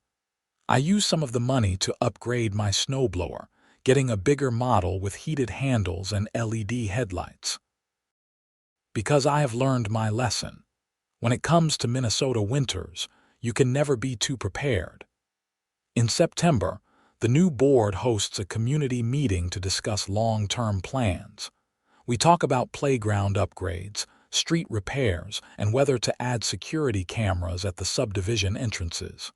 I use some of the money to upgrade my snowblower, getting a bigger model with heated handles and LED headlights. Because I have learned my lesson. When it comes to Minnesota winters, you can never be too prepared. In September, the new board hosts a community meeting to discuss long-term plans. We talk about playground upgrades, street repairs, and whether to add security cameras at the subdivision entrances.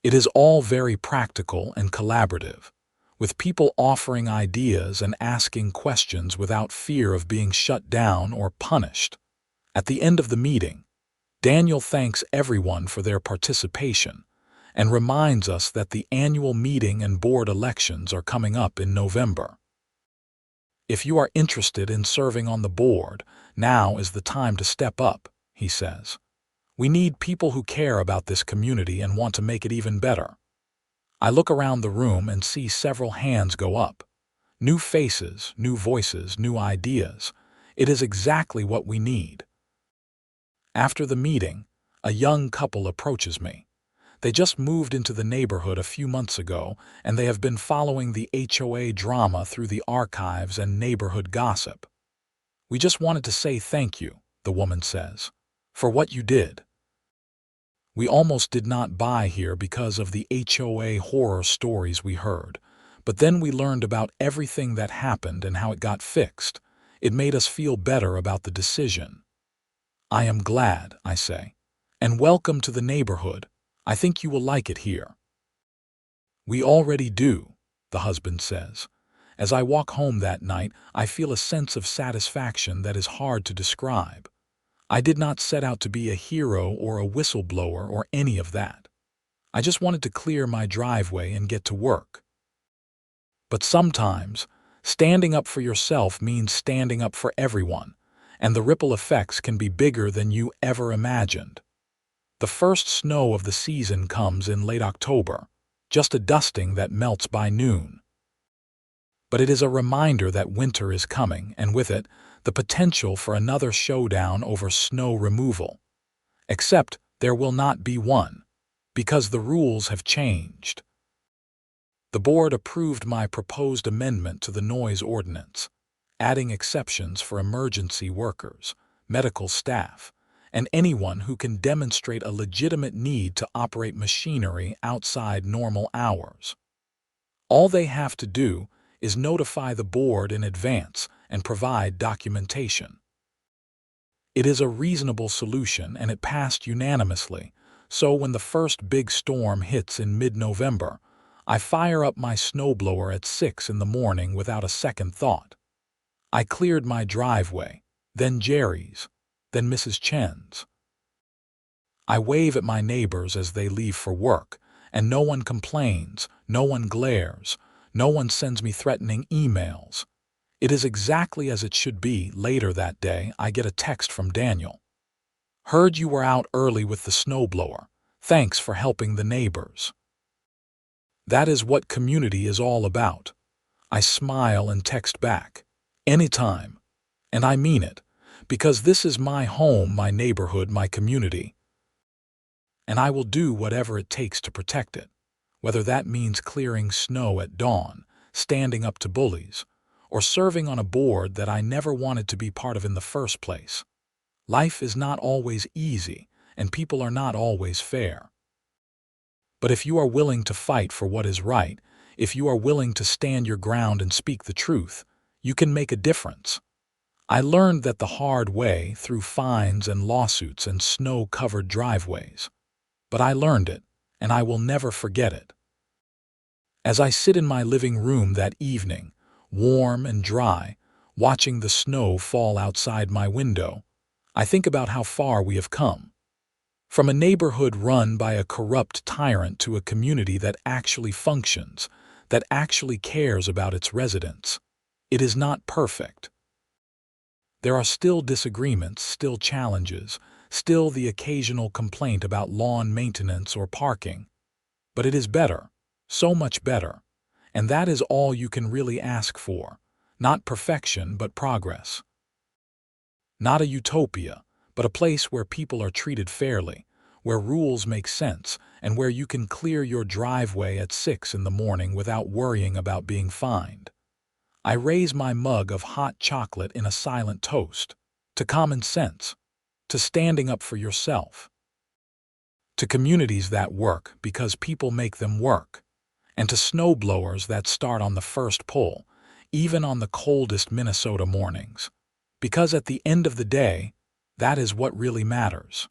It is all very practical and collaborative, with people offering ideas and asking questions without fear of being shut down or punished. At the end of the meeting, Daniel thanks everyone for their participation and reminds us that the annual meeting and board elections are coming up in November. "If you are interested in serving on the board, now is the time to step up," he says. "We need people who care about this community and want to make it even better." I look around the room and see several hands go up. New faces, new voices, new ideas. It is exactly what we need. After the meeting, a young couple approaches me. They just moved into the neighborhood a few months ago, and they have been following the HOA drama through the archives and neighborhood gossip. "We just wanted to say thank you," the woman says, "for what you did. We almost did not buy here because of the HOA horror stories we heard, But then we learned about everything that happened and how it got fixed. It made us feel better about the decision. I am glad, I say. And welcome to the neighborhood. I think you will like it here. We already do, the husband says. As I walk home that night, I feel a sense of satisfaction that is hard to describe. I did not set out to be a hero or a whistleblower or any of that. I just wanted to clear my driveway and get to work. But sometimes, standing up for yourself means standing up for everyone, and the ripple effects can be bigger than you ever imagined. The first snow of the season comes in late October, just a dusting that melts by noon. But it is a reminder that winter is coming, and with it, the potential for another showdown over snow removal. Except there will not be one, because the rules have changed. The board approved my proposed amendment to the noise ordinance, adding exceptions for emergency workers, medical staff, and anyone who can demonstrate a legitimate need to operate machinery outside normal hours. All they have to do is notify the board in advance and provide documentation. It is a reasonable solution, and it passed unanimously, so when the first big storm hits in mid-November, I fire up my snowblower at 6 in the morning without a second thought. I cleared my driveway, then Jerry's, then Mrs. Chen's. I wave at my neighbors as they leave for work, and no one complains, no one glares, no one sends me threatening emails. It is exactly as it should be. Later that day, I get a text from Daniel. Heard you were out early with the snowblower. Thanks for helping the neighbors. That is what community is all about. I smile and text back. Anytime. And I mean it, because this is my home, my neighborhood, my community. And I will do whatever it takes to protect it, whether that means clearing snow at dawn, standing up to bullies, or serving on a board that I never wanted to be part of in the first place. Life is not always easy, and people are not always fair. But if you are willing to fight for what is right, if you are willing to stand your ground and speak the truth, you can make a difference. I learned that the hard way through fines and lawsuits and snow-covered driveways. But I learned it, and I will never forget it. As I sit in my living room that evening, warm and dry, watching the snow fall outside my window, I think about how far we have come. From a neighborhood run by a corrupt tyrant to a community that actually functions, that actually cares about its residents. It is not perfect. There are still disagreements, still challenges, still the occasional complaint about lawn maintenance or parking. But it is better, so much better, and that is all you can really ask for. Not perfection, but progress. Not a utopia, but a place where people are treated fairly, where rules make sense, and where you can clear your driveway at 6 in the morning without worrying about being fined. I raise my mug of hot chocolate in a silent toast to common sense, to standing up for yourself, to communities that work because people make them work, and to snowblowers that start on the first pull, even on the coldest Minnesota mornings. Because at the end of the day, that is what really matters.